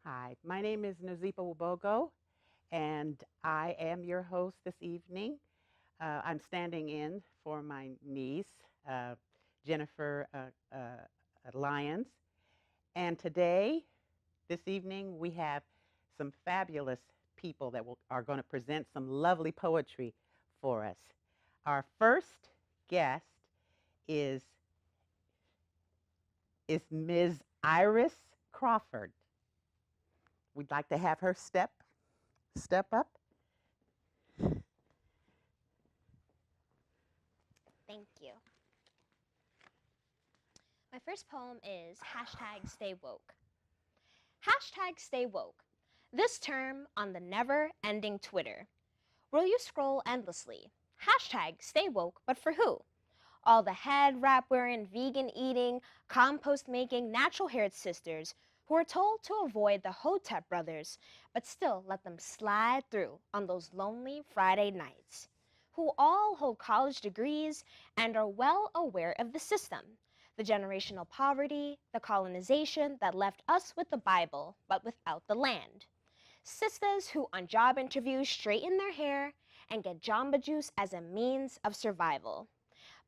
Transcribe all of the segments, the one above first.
Hi, my name is Nozipo Wobogo, and I am your host this evening. I'm standing in for my niece, uh, Jennifer Lyons. And today, this evening, we have some fabulous people that are going to present some lovely poetry for us. Our first guest is, is Ms. Iris Crawford. We'd like to have her step up. Thank you. My first poem is hashtag stay woke. Hashtag stay woke. This term on the never-ending Twitter. Will you scroll endlessly? Hashtag stay woke, but for who? All the head wrap wearing, vegan eating, compost making, natural haired sisters who are told to avoid the Hotep brothers, but still let them slide through on those lonely Friday nights. Who all hold college degrees and are well aware of the system, the generational poverty, the colonization that left us with the Bible but without the land. Sisters who on job interviews straighten their hair and get Jamba Juice as a means of survival.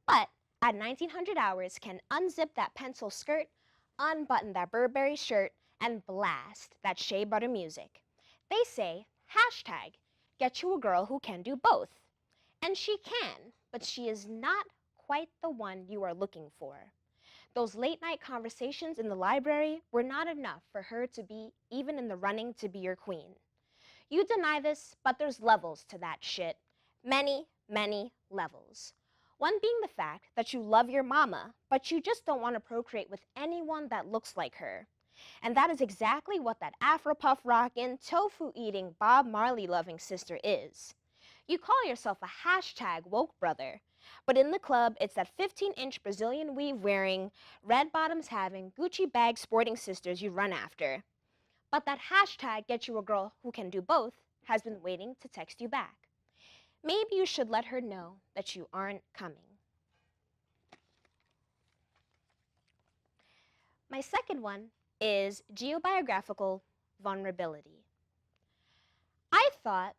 But at 1900 hours can unzip that pencil skirt, unbutton that Burberry shirt, and blast that shea butter music. They say, hashtag, get you a girl who can do both. And she can, but she is not quite the one you are looking for. Those late night conversations in the library were not enough for her to be even in the running to be your queen. You deny this, but there's levels to that shit. Many, many levels. One being the fact that you love your mama, but you just don't want to procreate with anyone that looks like her. And that is exactly what that Afro-puff rockin', tofu-eating, Bob Marley-loving sister is. You call yourself a hashtag woke brother, but in the club, it's that 15-inch Brazilian weave wearing, red bottoms having, Gucci bag sporting sisters you run after. But that hashtag get you a girl who can do both has been waiting to text you back. Maybe you should let her know that you aren't coming. My second one is geobiographical vulnerability. I thought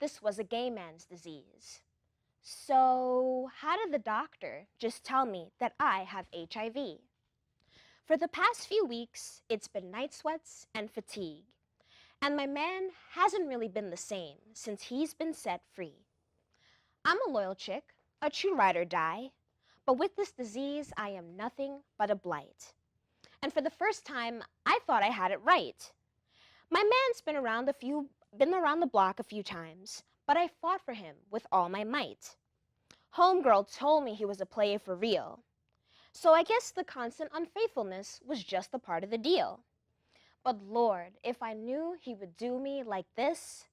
this was a gay man's disease. So how did the doctor just tell me that I have HIV? For the past few weeks, it's been night sweats and fatigue. And my man hasn't really been the same since he's been set free. I'm a loyal chick, a true ride or die, but with this disease, I am nothing but a blight. And for the first time, I thought I had it right. My man's been around the block a few times, but I fought for him with all my might. Homegirl told me he was a player for real. So I guess the constant unfaithfulness was just a part of the deal. But Lord, if I knew he would do me like this,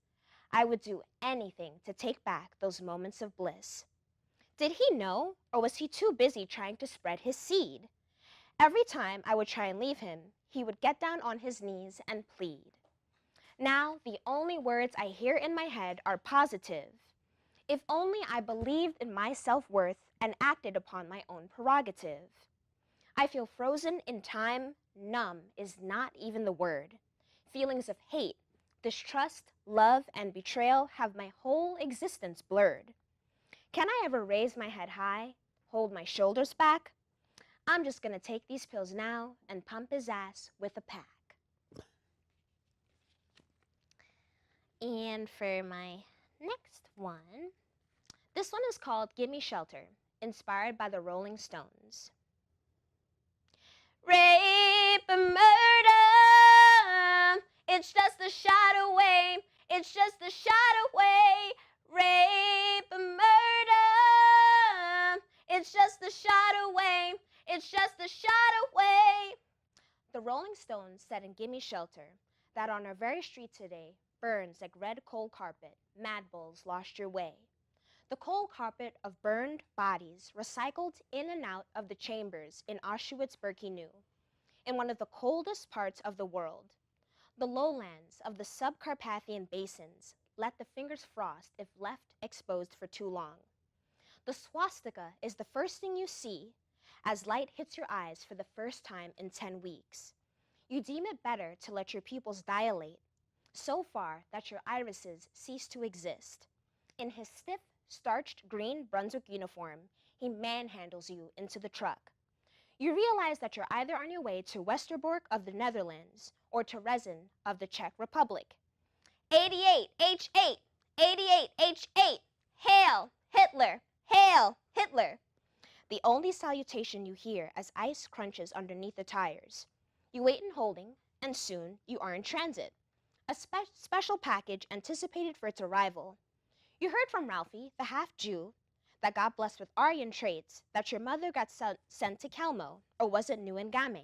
I would do anything to take back those moments of bliss. Did he know, or was he too busy trying to spread his seed? Every time I would try and leave him, he would get down on his knees and plead. Now, the only words I hear in my head are positive. If only I believed in my self-worth and acted upon my own prerogative. I feel frozen in time, numb is not even the word. Feelings of hate, distrust, love, and betrayal have my whole existence blurred. Can I ever raise my head high, hold my shoulders back? I'm just gonna take these pills now and pump his ass with a pack. And for my next one, this one is called Gimme Shelter, inspired by the Rolling Stones. Rape and murder, it's just a shot away, it's just a shot away. Rape and murder, it's just a shot away, it's just a shot away. The Rolling Stones said in Gimme Shelter that on our very street today burns like red coal carpet, mad bulls lost your way. The coal carpet of burned bodies recycled in and out of the chambers in Auschwitz-Birkenau, in one of the coldest parts of the world. The lowlands of the subcarpathian basins let the fingers frost if left exposed for too long. The swastika is the first thing you see as light hits your eyes for the first time in 10 weeks. You deem it better to let your pupils dilate so far that your irises cease to exist. In his stiff, starched green Brunswick uniform, he manhandles you into the truck. You realize that you're either on your way to Westerbork of the Netherlands or to Resin of the Czech Republic. 88H8! 88H8! Hail Hitler! Hail Hitler! The only salutation you hear as ice crunches underneath the tires. You wait in holding, and soon you are in transit. A special package anticipated for its arrival. You heard from Ralphie, the half-Jew, that got blessed with Aryan traits, that your mother got sent to Kelmo, or was it Neuengamme?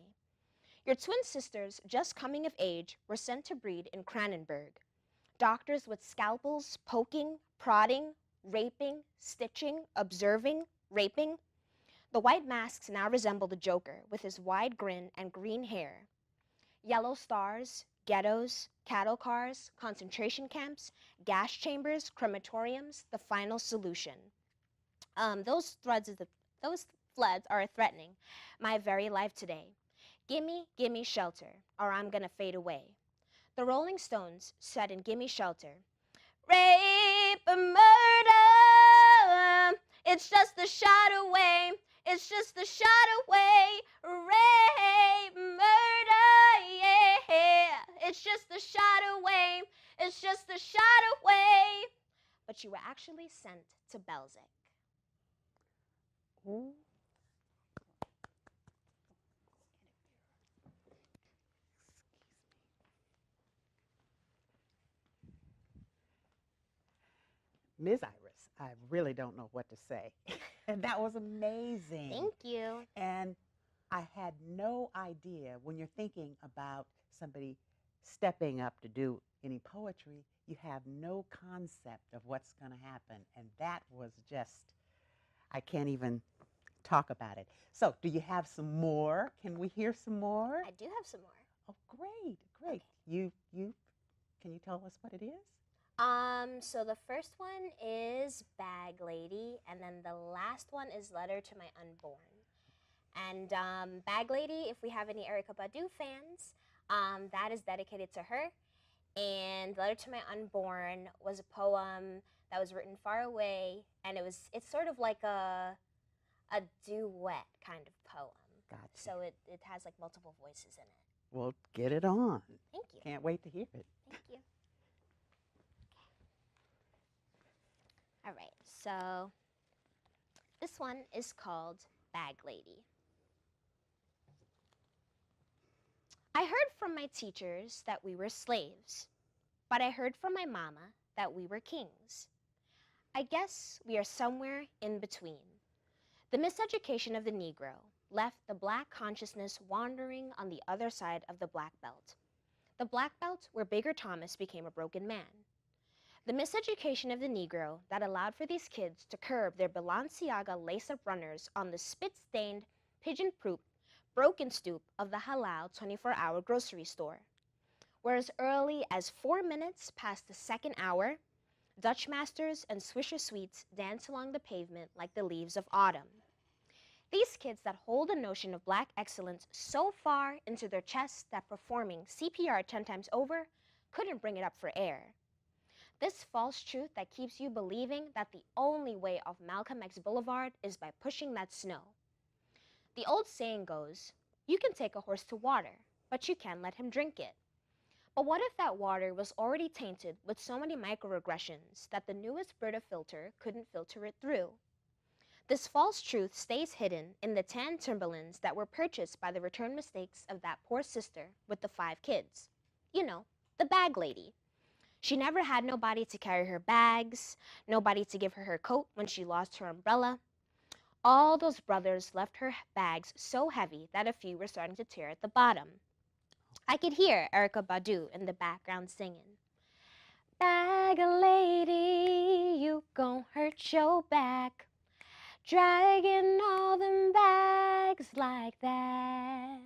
Your twin sisters, just coming of age, were sent to breed in Kranenburg. Doctors with scalpels, poking, prodding, raping, stitching, observing, raping. The white masks now resemble the Joker, with his wide grin and green hair. Yellow stars, ghettos, cattle cars, concentration camps, gas chambers, crematoriums, the final solution. Those floods are threatening my very life today. Gimme shelter, or I'm gonna fade away. The Rolling Stones said in Gimme Shelter, rape and murder, it's just a shot away, it's just a shot away, rape, murder, yeah, it's just a shot away, it's just a shot away. But you were actually sent to Belzec. Ooh. Ms. Iris, I really don't know what to say. And that was amazing. Thank you. And I had no idea when you're thinking about somebody stepping up to do any poetry, you have no concept of what's going to happen. And that was just, I can't even talk about it. So, do you have some more? Can we hear some more? I do have some more. Oh, great, great. Okay. Can you tell us what it is? So the first one is Bag Lady, and then the last one is Letter to My Unborn. And Bag Lady, if we have any Erykah Badu fans, that is dedicated to her. And Letter to My Unborn was a poem that was written far away, and it's sort of like a duet kind of poem. Gotcha. So it has like multiple voices in it. Well, get it on. Thank you. Can't wait to hear it. Thank you. All right, so this one is called Bag Lady. I heard from my teachers that we were slaves, but I heard from my mama that we were kings. I guess we are somewhere in between. The miseducation of the Negro left the black consciousness wandering on the other side of the black belt. The black belt where Bigger Thomas became a broken man. The miseducation of the Negro that allowed for these kids to curb their Balenciaga lace-up runners on the spit-stained, pigeon-proof, broken stoop of the halal 24-hour grocery store. Where as early as 4 minutes past the second hour, Dutch masters and Swisher Sweets dance along the pavement like the leaves of autumn. These kids that hold the notion of black excellence so far into their chests that performing CPR 10 times over couldn't bring it up for air. This false truth that keeps you believing that the only way off Malcolm X Boulevard is by pushing that snow. The old saying goes, you can take a horse to water, but you can't let him drink it. But what if that water was already tainted with so many microaggressions that the newest Brita filter couldn't filter it through? This false truth stays hidden in the tan Timberlands that were purchased by the return mistakes of that poor sister with the 5 kids. You know, the bag lady. She never had nobody to carry her bags, nobody to give her her coat when she lost her umbrella. All those brothers left her bags so heavy that a few were starting to tear at the bottom. I could hear Erykah Badu in the background singing, bag lady, you gon' hurt your back, dragging all them bags like that.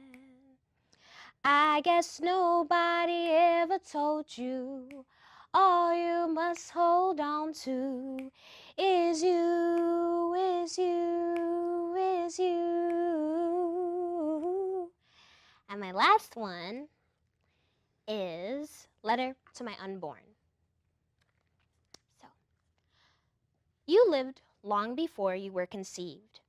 I guess nobody ever told you all you must hold on to is you, is you, is you. And my my last one is Letter to My Unborn. So, you lived long before you were conceived.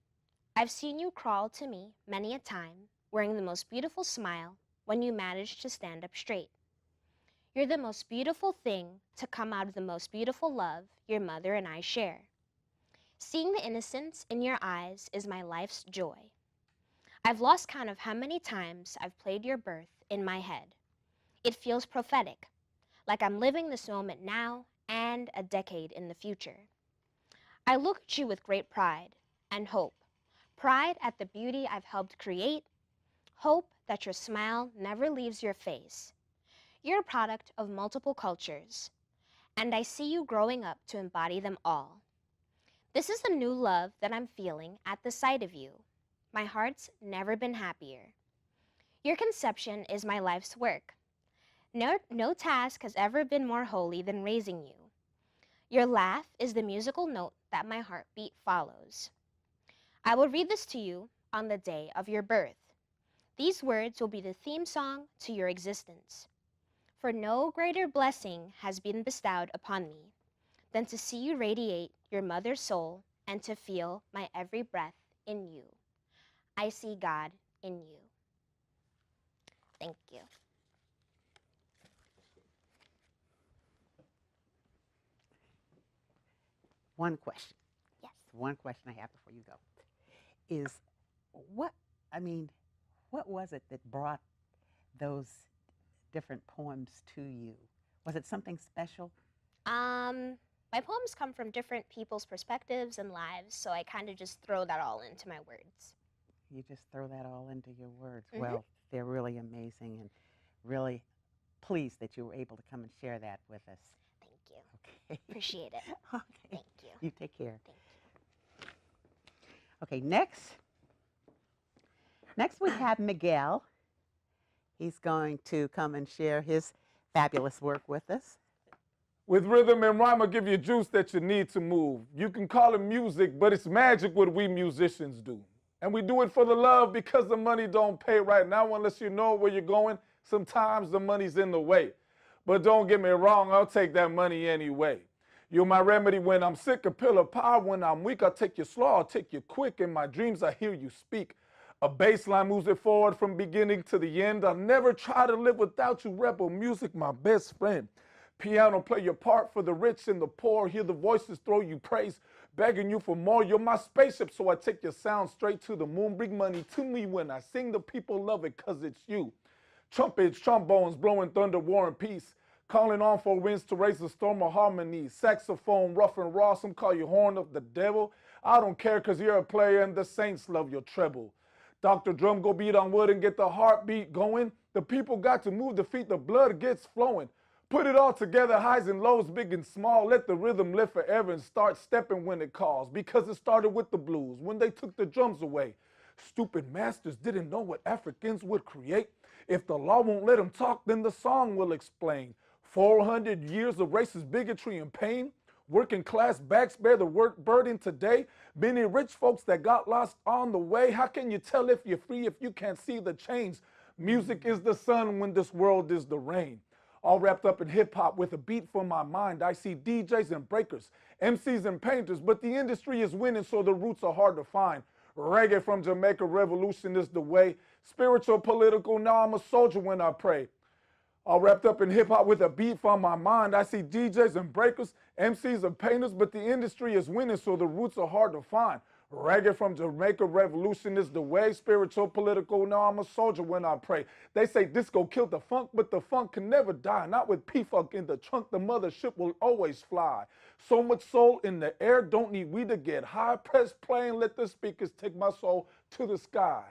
I've seen you crawl to me many a time, wearing the most beautiful smile when you managed to stand up straight. You're the most beautiful thing to come out of the most beautiful love your mother and I share. Seeing the innocence in your eyes is my life's joy. I've lost count of how many times I've played your birth in my head. It feels prophetic, like I'm living this moment now and a decade in the future. I look at you with great pride and hope. Pride at the beauty I've helped create. Hope that your smile never leaves your face. You're a product of multiple cultures, and I see you growing up to embody them all. This is the new love that I'm feeling at the sight of you. My heart's never been happier. Your conception is my life's work. No task has ever been more holy than raising you. Your laugh is the musical note that my heartbeat follows. I will read this to you on the day of your birth. These words will be the theme song to your existence. For no greater blessing has been bestowed upon me than to see you radiate your mother's soul and to feel my every breath in you. I see God in you. Thank you. One question. Yes. One question I have before you go is what, I mean, what was it that brought those different poems to you? Was it something special? My poems come from different people's perspectives and lives, so I kind of just throw that all into my words. You just throw that all into your words. Mhm. Well, they're really amazing and really pleased that you were able to come and share that with us. Thank you. Okay. Appreciate it. Okay. Thank you. You take care. Thank you. Okay, next we have Miguel. He's going to come and share his fabulous work with us. With rhythm and rhyme, I'll give you juice that you need to move. You can call it music, but it's magic what we musicians do. And we do it for the love because the money don't pay right now unless you know where you're going. Sometimes the money's in the way. But don't get me wrong, I'll take that money anyway. You're my remedy when I'm sick, a pill of power when I'm weak. I'll take you slow, I'll take you quick. In my dreams, I hear you speak. A bass line moves it forward from beginning to the end. I'll never try to live without you, rebel music, my best friend. Piano, play your part for the rich and the poor. Hear the voices throw you praise, begging you for more. You're my spaceship, so I take your sound straight to the moon. Bring money to me when I sing. The people love it because it's you. Trumpets, trombones, blowing thunder, war and peace. Calling on for winds to raise a storm of harmony. Saxophone, rough and raw, some call you horn of the devil. I don't care because you're a player and the saints love your treble. Dr. Drum, go beat on wood and get the heartbeat going. The people got to move the feet, the blood gets flowing. Put it all together, highs and lows, big and small. Let the rhythm live forever and start stepping when it calls. Because it started with the blues when they took the drums away. Stupid masters didn't know what Africans would create. If the law won't let them talk, then the song will explain. 400 years of racist bigotry and pain. Working class backs bear the work burden today. Many rich folks that got lost on the way. How can you tell if you're free if you can't see the change? Music is the sun when this world is the rain. All wrapped up in hip-hop with a beat for my mind. I see DJs and breakers, MCs and painters, but the industry is winning, so the roots are hard to find. Reggae from Jamaica, revolution is the way. Spiritual, political, now I'm a soldier when I pray. All wrapped up in hip-hop with a beat for my mind. I see DJs and breakers, MCs and painters, but the industry is winning, so the roots are hard to find. Reggae from Jamaica, revolution is the way. Spiritual, political, now I'm a soldier when I pray. They say disco killed the funk, but the funk can never die. Not with P-Funk in the trunk, the mothership will always fly. So much soul in the air, don't need we to get high. Press play and let the speakers take my soul to the sky.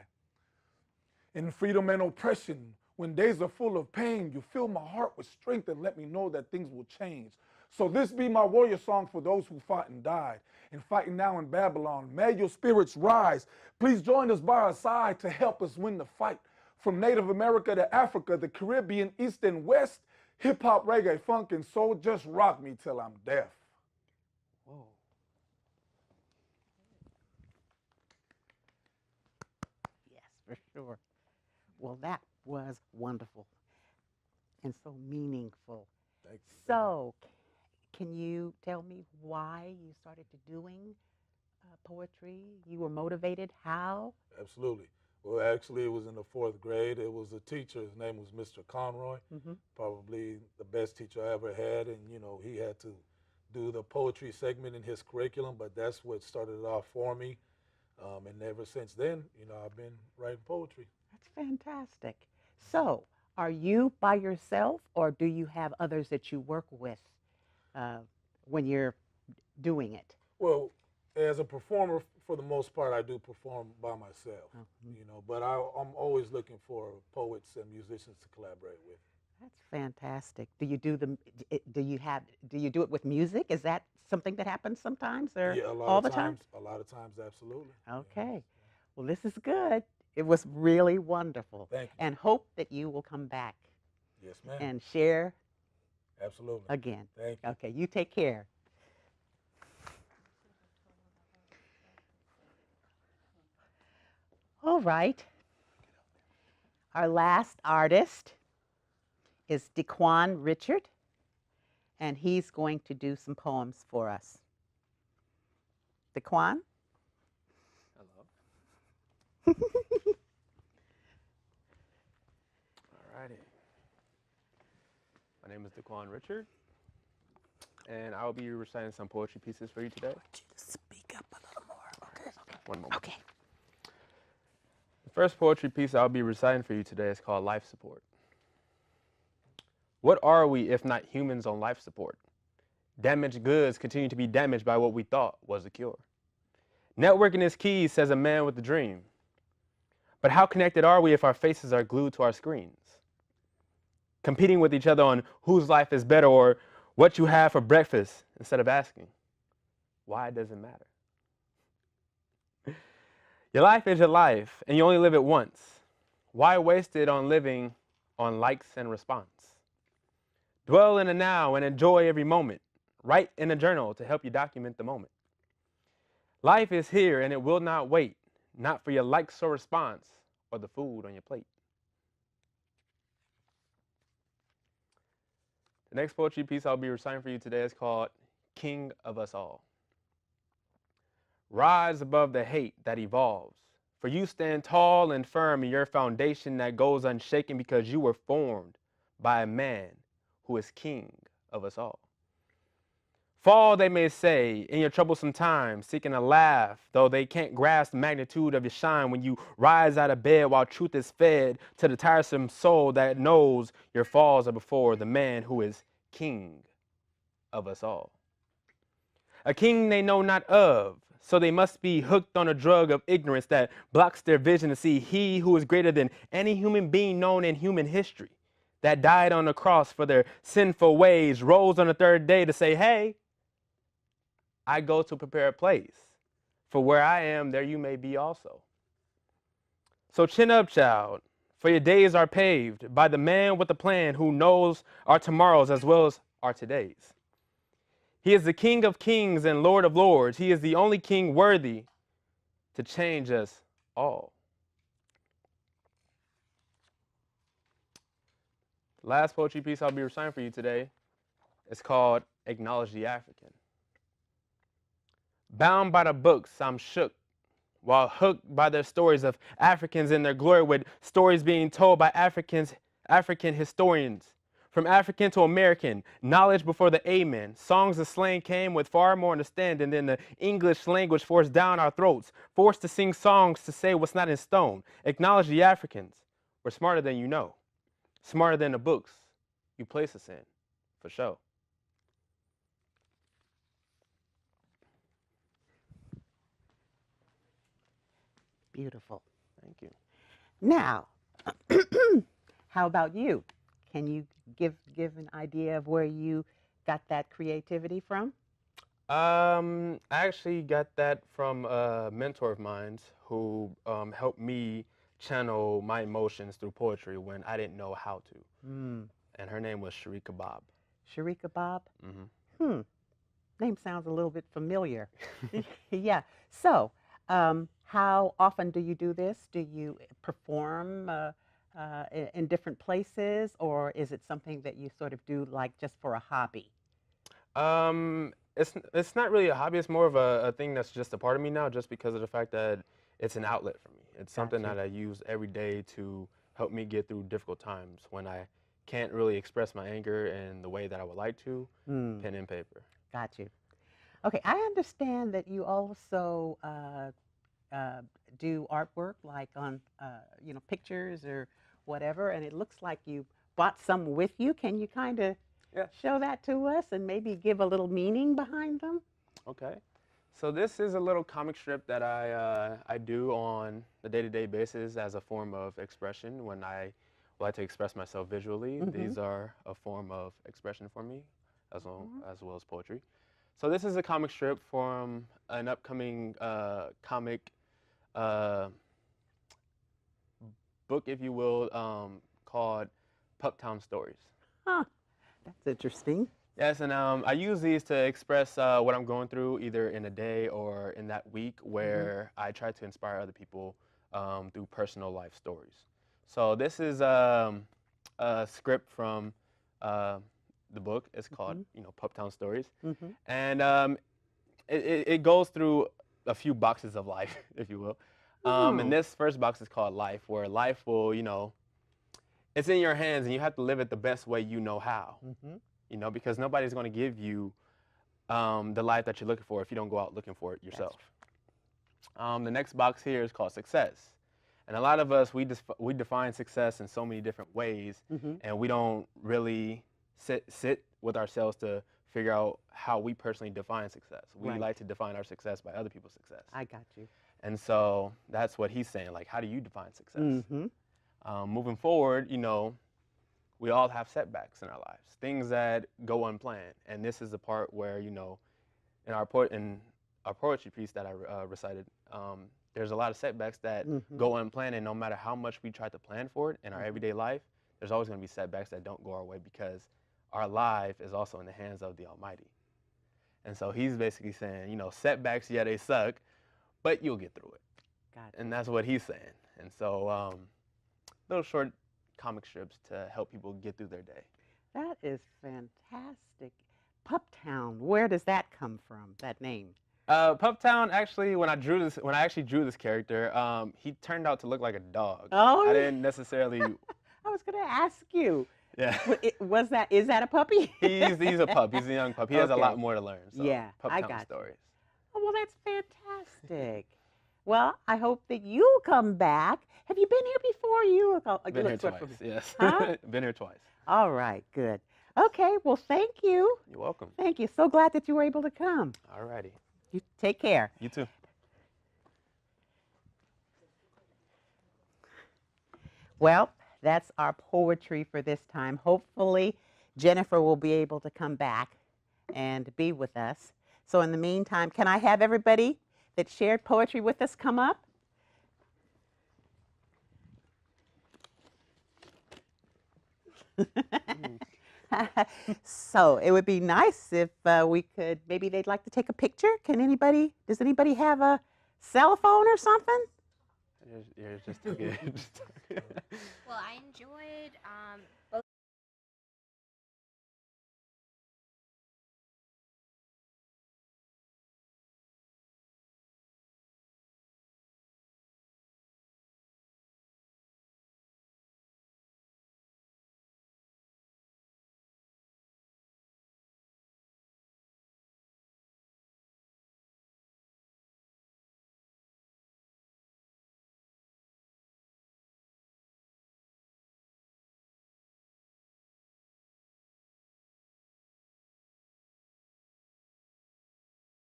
In freedom and oppression, when days are full of pain, you fill my heart with strength and let me know that things will change. So this be my warrior song for those who fought and died. And fighting now in Babylon, may your spirits rise. Please join us by our side to help us win the fight. From Native America to Africa, the Caribbean, East and West, hip-hop, reggae, funk, and soul, just rock me till I'm deaf. Whoa. Yes, for sure. Well, that was wonderful and so meaningful. Thank you. So, can you tell me why you started to doing poetry? You were motivated. How? Absolutely. Well, actually, it was in the 4th grade. It was a teacher. His name was Mr. Conroy, Mm-hmm. probably the best teacher I ever had. And, you know, he had to do the poetry segment in his curriculum, but that's what started it off for me. And ever since then, you know, I've been writing poetry. That's fantastic. So, are you by yourself, or do you have others that you work with uh, when you're doing it? Well, as a performer, for the most part, I do perform by myself, Mhm. you know, but I'm always looking for poets and musicians to collaborate with. That's fantastic. Do you do the? Do you have? Do you do it with music? Is that something that happens sometimes, or Yeah, all the time? a lot of times, absolutely. Yeah. Okay. Well, this is good. It was really wonderful, Thank you. and hope that you will come back Yes, ma'am. and share Absolutely. again. Thank you. Okay. You take care. All right. Our last artist is Diquan Richard, and he's going to do some poems for us. Diquan? Hello. Alrighty. My name is Diquan Richard, and I will be reciting some poetry pieces for you today. I want you to speak up a little more. Okay. One moment. Okay. The first poetry piece I'll be reciting for you today is called Life Support. What are we if not humans on life support? Damaged goods continue to be damaged by what we thought was a cure. Networking is key, says a man with a dream. But how connected are we if our faces are glued to our screens? Competing with each other on whose life is better or what you have for breakfast instead of asking, why does it matter? Your life is your life, and you only live it once. Why waste it on living on likes and response? Dwell in the now and enjoy every moment. Write in a journal to help you document the moment. Life is here and it will not wait, not for your likes or response or the food on your plate. The next poetry piece I'll be reciting for you today is called King of Us All. Rise above the hate that evolves, for you stand tall and firm in your foundation that goes unshaken because you were formed by a man who is king of us all. Fall, they may say, in your troublesome times, seeking a laugh, though they can't grasp the magnitude of your shine when you rise out of bed while truth is fed to the tiresome soul that knows your falls are before the man who is king of us all. A king they know not of, so they must be hooked on a drug of ignorance that blocks their vision to see he who is greater than any human being known in human history, that died on the cross for their sinful ways, rose on the 3rd day to say, hey, I go to prepare a place, for where I am, there you may be also. So chin up, child, for your days are paved by the man with a plan who knows our tomorrows as well as our todays. He is the King of kings and Lord of lords. He is the only king worthy to change us all. The last poetry piece I'll be reciting for you today is called Acknowledge the African. Bound by the books, I'm shook, while hooked by their stories of Africans and their glory, with stories being told by African historians. From African to American, knowledge before the amen. Songs of slang came with far more understanding than the English language forced down our throats, forced to sing songs to say what's not in stone. Acknowledge the Africans. We're smarter than you know, smarter than the books you place us in, for sure. Beautiful. Thank you. Now, how about you? Can you give an idea of where you got that creativity from? I actually got that from a mentor of mine who helped me channel my emotions through poetry when I didn't know how to. Mm. And her name was Sharika Bob. Sharika Bob? Mm-hmm. Name sounds a little bit familiar. Yeah. So, how often do you do this? Do you perform in different places, or is it something that you sort of do like just for a hobby? It's not really a hobby. It's more of a thing that's just a part of me now, just because of the fact that it's an outlet for me. It's something Gotcha. that I use every day to help me get through difficult times when I can't really express my anger in the way that I would like to. Mm, Pen and paper. got you. Okay, I understand that you also uh, do artwork, like on pictures or whatever, and it looks like you brought some with you. Can you kind of Yeah. show that to us and maybe give a little meaning behind them? Okay. So this is a little comic strip that I do on a day-to-day basis as a form of expression when I like to express myself visually. Mhm. These are a form of expression for me, as well as poetry. So this is a comic strip from an upcoming comic uh, book, if you will, called Puptown Stories. Huh, that's interesting. Yes, and I use these to express what I'm going through either in a day or in that week where I try to inspire other people through personal life stories. So this is a script from the book. It's called, Puptown Stories. Mhm. And it goes through a few boxes of life, if you will. And Oh. this first box is called life, where life will, it's in your hands and you have to live it the best way you know how. Mhm. Because nobody's going to give you the life that you're looking for if you don't go out looking for it yourself. The next box here is called success. And a lot of us, we define success in so many different ways, Mhm. and we don't really sit with ourselves to figure out how we personally define success. We Right. like to define our success by other people's success. I got you. And so that's what he's saying, like, how do you define success? Mhm. Moving forward, we all have setbacks in our lives, things that go unplanned. And this is the part where, in our poetry piece that I recited, there's a lot of setbacks that Mhm. go unplanned, and no matter how much we try to plan for it in our everyday life, there's always going to be setbacks that don't go our way because our life is also in the hands of the Almighty. And so he's basically saying, setbacks, yeah, they suck, but you'll get through it. Got And that's what he's saying. And so little short comic strips to help people get through their day. That is fantastic. Puptown, where does that come from, that name? Puptown, actually, when I actually drew this character, he turned out to look like a dog. Oh, I didn't necessarily, I was going to ask you. yeah. Is that a puppy? He's a pup. He's a young pup. He has a Okay. lot more to learn. So, Yeah, I Puptown got you. Stories. Oh, well, that's fantastic. Well, I hope that you'll come back. Have you been here before? You Been here look twice, sort of- yes. Huh? Been here twice. All right, good. Okay, well, thank you. You're welcome. Thank you. So glad that you were able to come. All righty. You take care. You too. Well, that's our poetry for this time. Hopefully, Jennifer will be able to come back and be with us. So in the meantime, can I have everybody that shared poetry with us come up? So it would be nice if we could, maybe they'd like to take a picture. Does anybody have a cell phone or something? You're just okay. Well, I enjoyed both